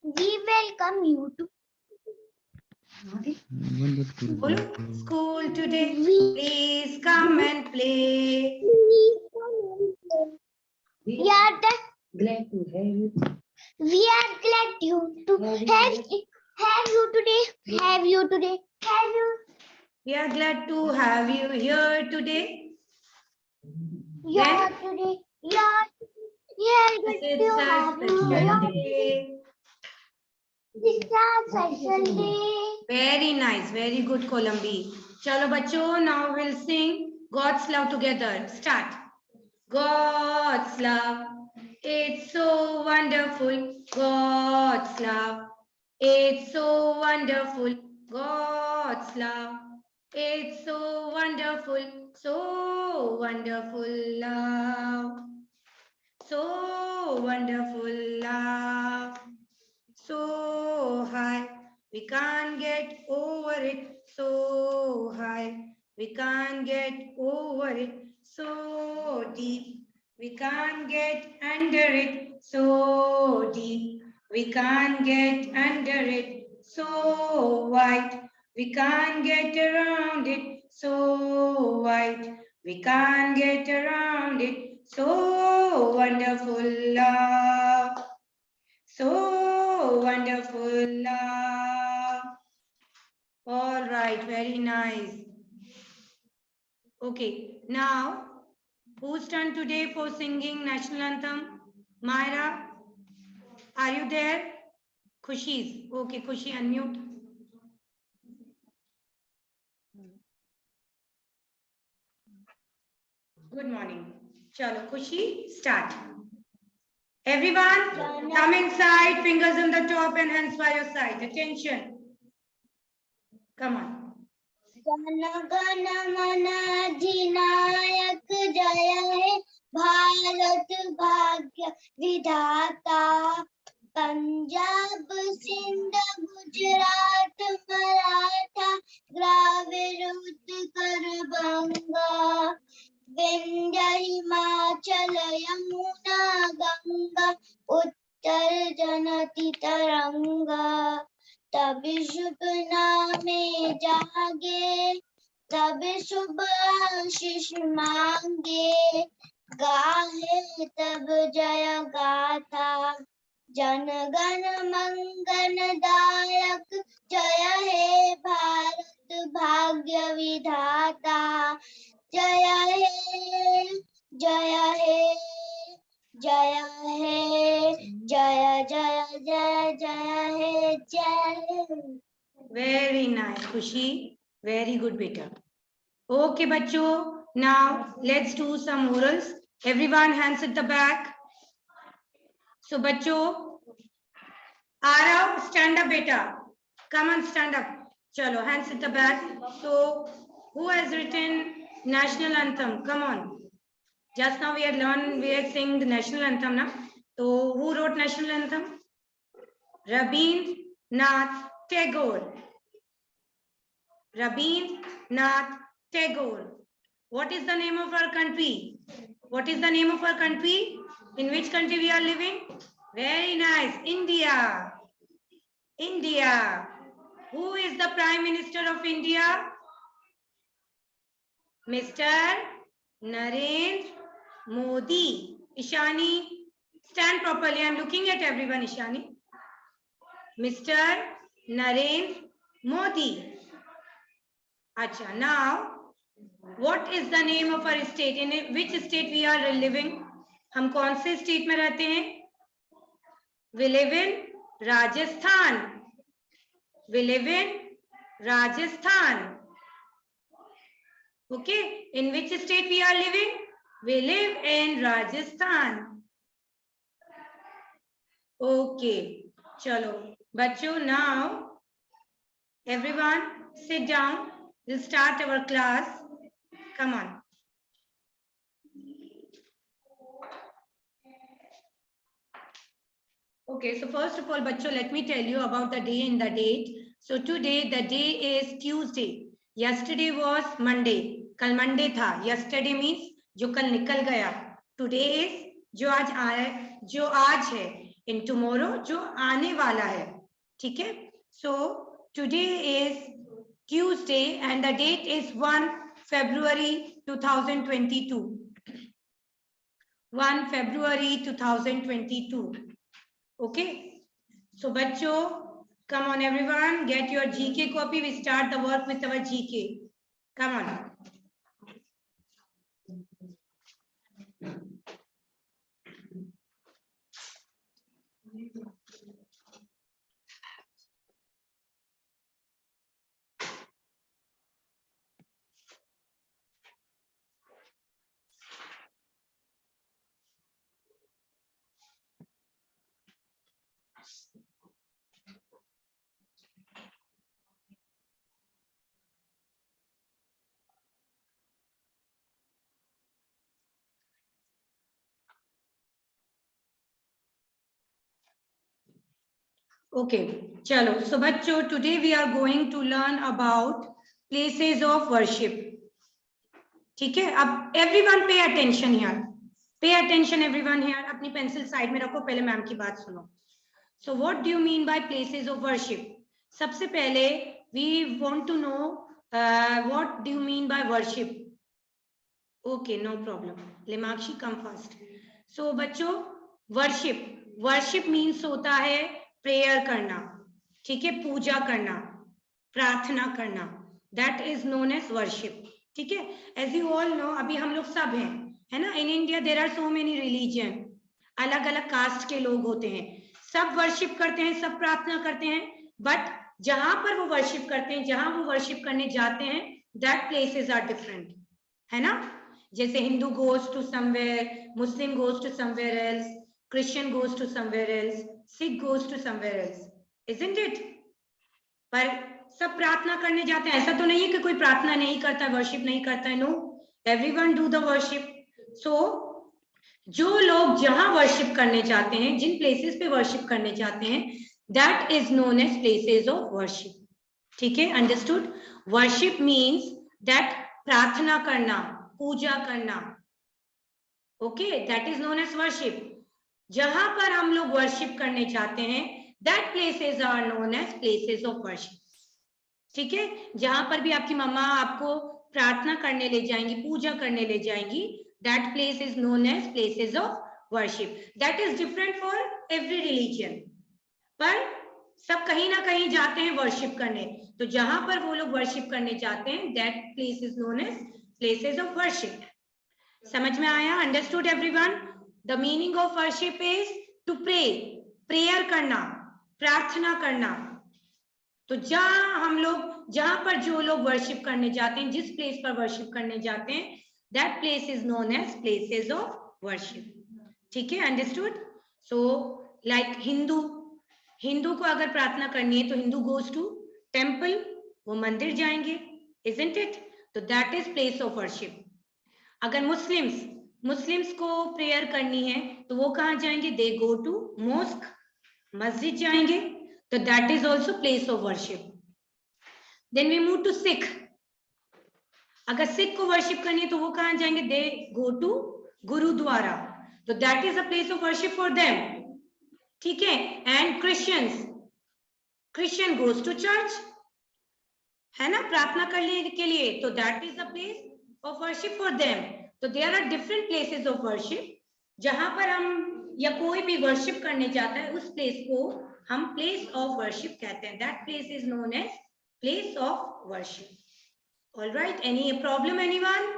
We welcome you to school today. Please come and play. We are glad to have you. We are glad to have you today. Have you today. Have you. We are glad to have you here today. Yeah, today. Yeah. Yeah, good to have you here. It's a special day. Very nice. Very good, Columbi. Chalo bachcho, now we'll sing God's Love together. Start. God's love, it's so wonderful. God's love, it's so wonderful. God's love, it's so wonderful. So wonderful love. So wonderful love. So high, we can't get over it. So high, we can't get over it. So deep, we can't get under it. So deep, we can't get under it. So wide, we can't get around it. So wide, we can't get around it. So wonderful love. So wonderful love. All right, very nice. Okay, now whose turn today for singing national anthem? Myra, are you there? Khushi's. Okay, Khushi, unmute. Good morning. Chalo, Khushi, start. Everyone, come inside, fingers on the top and hands by your side. Attention. Come on. Jana Gana मन अधिनायक जय हे भारत भाग्य विधाता पंजाब सिंध गुजरात मराठा द्राविड़ उत्कल बंगा विंध्य हिमाचल यमुना गंगा उत्तर जनती तरंगा तभी शुभ नामे जागे तभी शुभ आशीष मांगे गाहे तब जय गाथा जन गण मंगल दायक जय हे भारत भाग्य विधाता जय हे जय हे जय हे जय जय जय जय हे जय Very nice, Khushi. Very good, beta. Okay, bachcho. Now let's do some orals. Everyone, hands at the back. So, bachcho, Arav, stand up, beta. Come on, stand up. Chalo, hands at the back. So, who has written national anthem? Come on. Just now we had sing the national anthem, na? So, who wrote national anthem? Rabindranath Tagore. Rabindranath Tagore. What is the name of our country? What is the name of our country? In which country we are living? Very nice. India. India. Who is the Prime Minister of India? Mr. Narendra Modi. Ishani, stand properly. I am looking at everyone, Ishani. Mr. Narendra Modi. Acha, now, what is the name of our state? In which state we are living? हम कौन से state में रहते हैं? We live in Rajasthan. We live in Rajasthan. Okay, in which state we are living? We live in Rajasthan. Okay, chalo. Bachcho, now everyone sit down. We'll start our class. Come on. Okay, so first of all, bachcho, let me tell you about the day and the date. So today the day is Tuesday. Yesterday was Monday. कल Monday था. Yesterday means जो कल निकल गया. Today is जो आज है. In tomorrow, जो आने वाला है, ठीक है। So today is Tuesday and the date is 1 February 2022. 1 February 2022. Okay. So बच्चों, come on everyone, get your GK copy. We start the work with our GK. Come on. Okay, चलो. So बच्चों, today we are going to learn about places of worship. ठीक है. अब everyone pay attention here. Pay attention everyone here. अपनी pencil side में रखो, पहले ma'am की बात सुनो. So what do you mean by places of worship? सबसे पहले we want to know what do you mean by worship? Okay, no problem. Lemakshi, come first. So बच्चों, worship means होता है प्रेयर करना, ठीक है, पूजा करना, प्रार्थना करना, that is known as worship. ठीक है. एज यू ऑल नो, अभी हम लोग सब हैं, है ना. In India there are so many religion, अलग अलग कास्ट के लोग होते हैं, सब वर्शिप करते हैं, सब प्रार्थना करते हैं, बट जहां पर वो वर्शिप करते हैं, जहां वो वर्शिप करने जाते हैं, दैट प्लेसेस आर डिफरेंट, है ना. जैसे Hindu goes to somewhere, Muslim goes to somewhere else, Christian goes to somewhere else, Sikh goes to somewhere else, isn't it? पर सब प्रार्थना करने जाते हैं. ऐसा तो नहीं है कि कोई प्रार्थना नहीं करता है, वर्शिप नहीं करता है. No, everyone do the worship. So जो लोग जहां वर्शिप करने जाते हैं, जिन प्लेसेस पे वर्शिप करने जाते हैं, that is known as places of worship. ठीक है, अंडरस्टूड. वर्शिप मीन्स दैट प्रार्थना करना, पूजा करना. Okay, that is known as worship. जहां पर हम लोग वर्शिप करने जाते हैं, that places are known as places of worship. ठीक है. जहां पर भी आपकी मम्मा आपको प्रार्थना करने ले जाएंगी, पूजा करने ले जाएंगी, that place is known as places of worship. That is different for every religion, पर सब कहीं ना कहीं जाते हैं वर्शिप करने. तो जहां पर वो लोग वर्शिप करने जाते हैं, that place is known as places of worship. समझ में आया? Understood everyone? The meaning of worship is to pray, prayer करना, प्रार्थना करना. तो जहां पर जो लोग वर्शिप करने जाते हैं, जिस प्लेस पर वर्शिप करने जाते हैं, that place is known as places of worship. ठीक है, अंडरस्टूड. सो लाइक हिंदू को अगर प्रार्थना करनी है तो हिंदू गोज टू टेम्पल, वो मंदिर जाएंगे, isn't it? तो that is place of worship. अगर मुस्लिम्स को प्रेयर करनी है तो वो कहाँ जाएंगे? दे गो टू मॉस्क, मस्जिद जाएंगे. तो that is also place of worship. Then we move to Sikh. अगर सिख को वर्शिप करनी है तो वो कहाँ जाएंगे? They go to gurdwara. तो that is a place of worship for them. ठीक है. And Christian goes to church, है ना, प्रार्थना करने के लिए. तो that is a place of worship for them. तो there are different places of worship. जहां पर हम या कोई भी वर्शिप करने जाता है, उस प्लेस को हम प्लेस ऑफ वर्शिप कहते हैं. That place is known as place of worship. Alright, any problem anyone?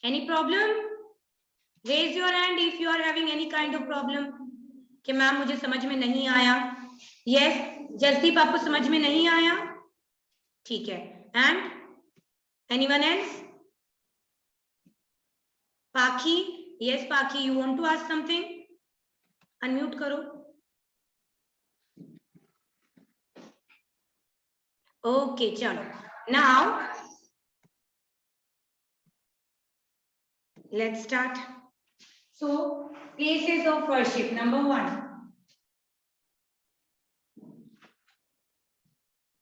Any problem? Raise your hand if you are having any kind of problem. कि मैम मुझे समझ में नहीं आया. यस, जसदीप आपको समझ में नहीं आया? ठीक है. And anyone else? Paki, yes Paki, you want to ask something? Unmute करो. Okay, चलो. Now let's start. So places of worship. Number one.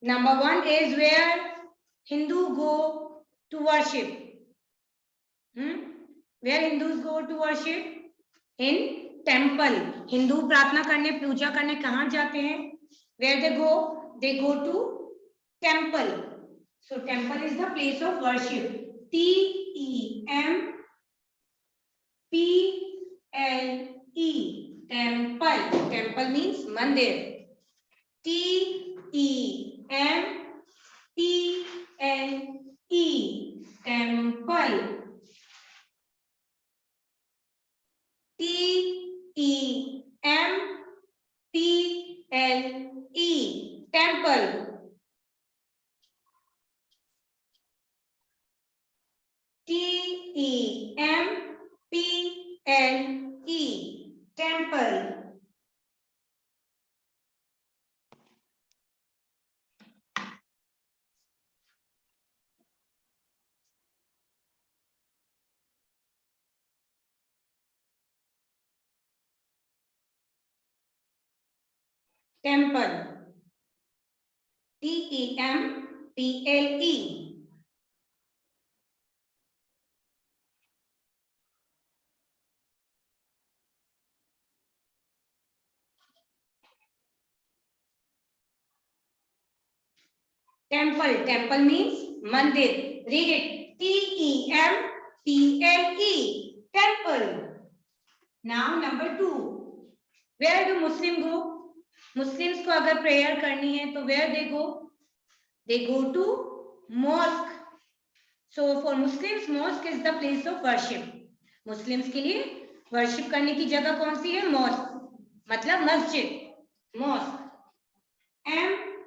Number one is where Hindu go to worship. Where Hindus go to worship? In temple. Hindu प्रार्थना करने, पूजा करने कहाँ जाते हैं? Where they go? They go to temple. So temple is the place of worship. T-E-M-P-L-E. Temple. Temple means mandir. T-E-M-P-L-E. Temple. T-E-M-P-L-E. Temple. T-E-M-P-L-E. Temple. Temple. T-E-M-P-L-E. Temple. Temple means mandir. Read it. T-E-M-P-L-E. Temple. Now number 2. Where do Muslim go? Muslims को अगर prayer करनी है तो where they go? They go to mosque. So for Muslims, mosque is the place of worship. Muslims के लिए worship करने की जगह कौन सी है? Mosque. मतलब मस्जिद. Mosque. M-O-S-Q-U-E.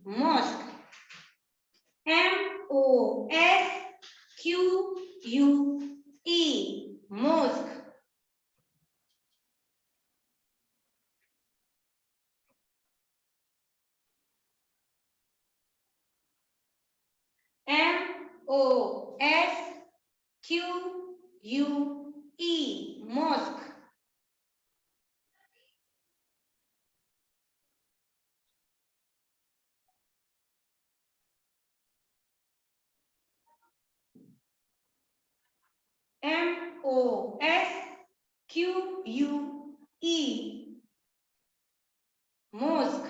Mosque. M-O-S-Q-U-E. Mosque. M-O-S-Q-U-E. Mosque. M-O-S-Q-U-E. Mosque.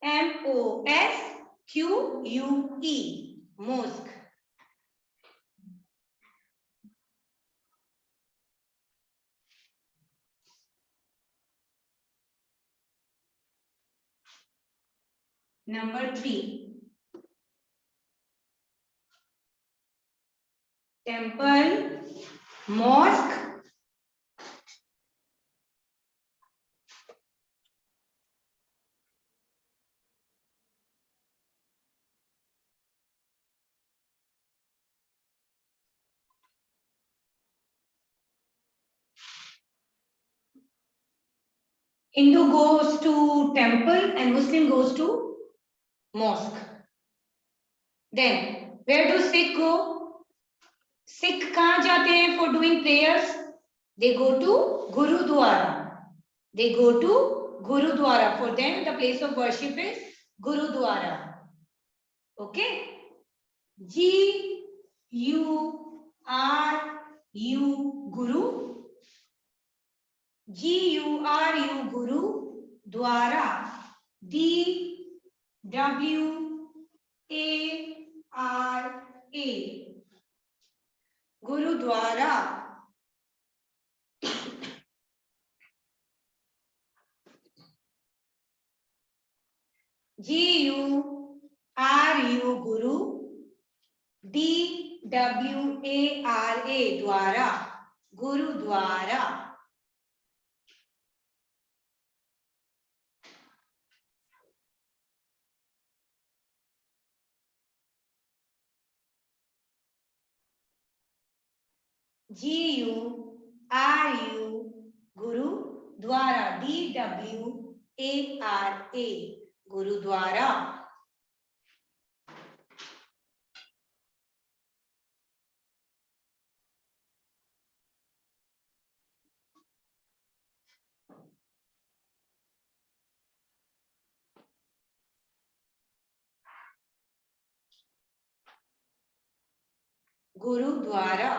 M-O-S-Q-U-E. Mosque. Number 3. Temple, mosque, Hindu goes to temple and Muslim goes to mosque. Then where do Sikh go? Sikh कहाँ जाते हैं for doing prayers? They go to Gurudwara. They go to Gurudwara. For them, the place of worship is Gurudwara. Okay? G-U-R-U Guru. G-U-R-U Guru. Dwara. D-W-A-R-A. Gurudwara. G-U-R-U Guru. D-W-A-R-A. Dwara. Gurudwara. G-U-R-U Guru Dwara. D-W-A-R-A. Gurudwara. Gurdwara.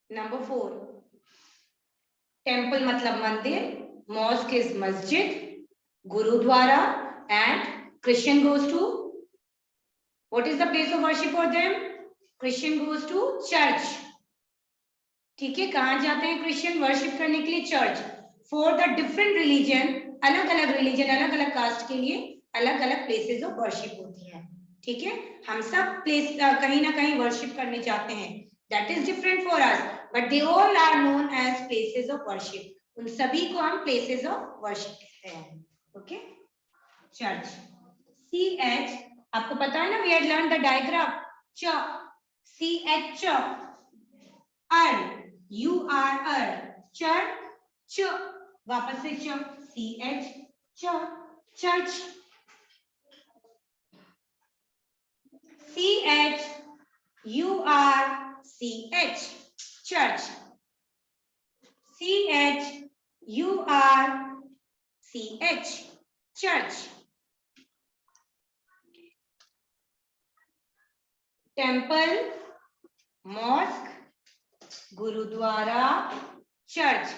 Number 4. Temple मतलब मंदिर, mosque is masjid, gurudwara, and Christian goes to, what is the place of worship for them? Christian goes to church. ठीक है, कहाँ जाते हैं Christian worship करने के लिए? Church. For the different religion, अलग अलग रिलीजन, अलग अलग कास्ट के लिए अलग अलग प्लेसेस ऑफ वर्शिप होती है. ठीक है, हम सब प्लेस कहीं ना कहीं वर्शिप करने जाते हैं. That is different for us, but they all are known as places of worship. उन सभी को हम प्लेसेस ऑफ वर्शिप कहते हैं. Okay, church. सी एच, आपको पता है ना, we had learn the diagram. च, सी एच, च, अर, यू आर अर, चर्च. वापस से च, सी एच, च, church. C H, U R, C H, church. C H, U R, C H, church. Temple, mosque, gurudwara, church.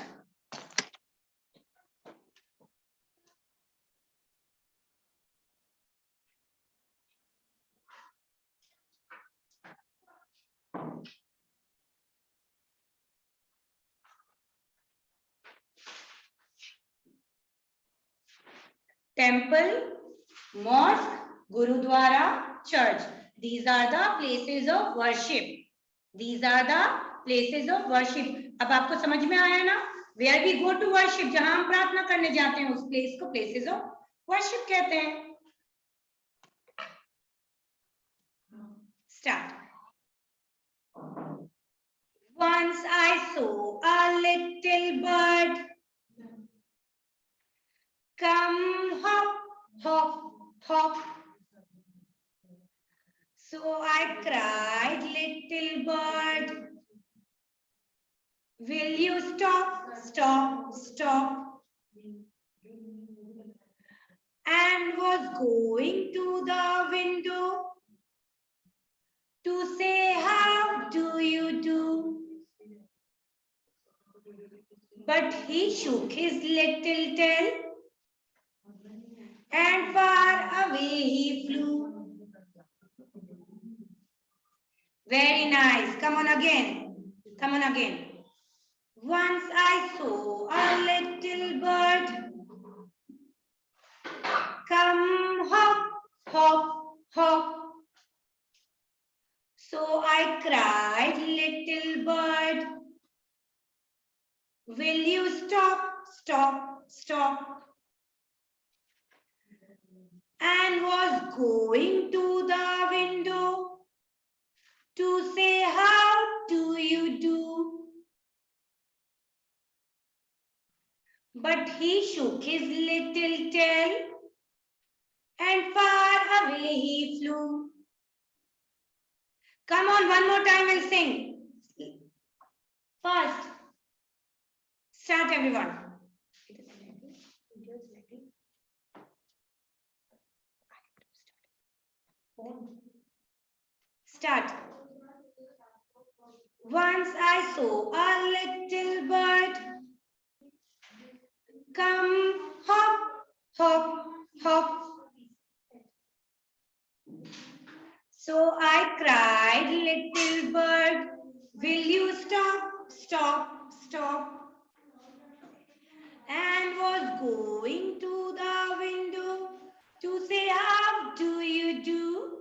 Temple, mosque, gurudwara, church. These are the places of worship. These are the places of worship. अब आपको समझ में आया ना? Where we go to worship, जहां हम प्रार्थना करने जाते हैं, उस प्लेस को places of worship कहते हैं. Start. Once I saw a little bird come hop, hop, hop. So I cried, little bird, will you stop, stop, stop? And was going to the window to say, how do you do? But he shook his little tail and far away he flew. Very nice. Come on again. Come on again. Once I saw a little bird come hop, hop, hop. So I cried, little bird, will you stop, stop, stop? And was going to the window to say, how do you do? But he shook his little tail and far away he flew. Come on, one more time we'll sing. First, start everyone. Start. Once I saw a little bird come hop, hop, hop. So I cried, little bird, will you stop, stop, stop? And was going to the window to say, how do you do?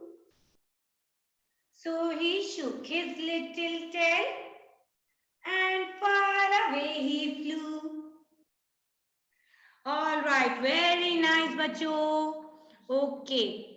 So he shook his little tail and far away he flew. All right, very nice, बच्चों. Okay.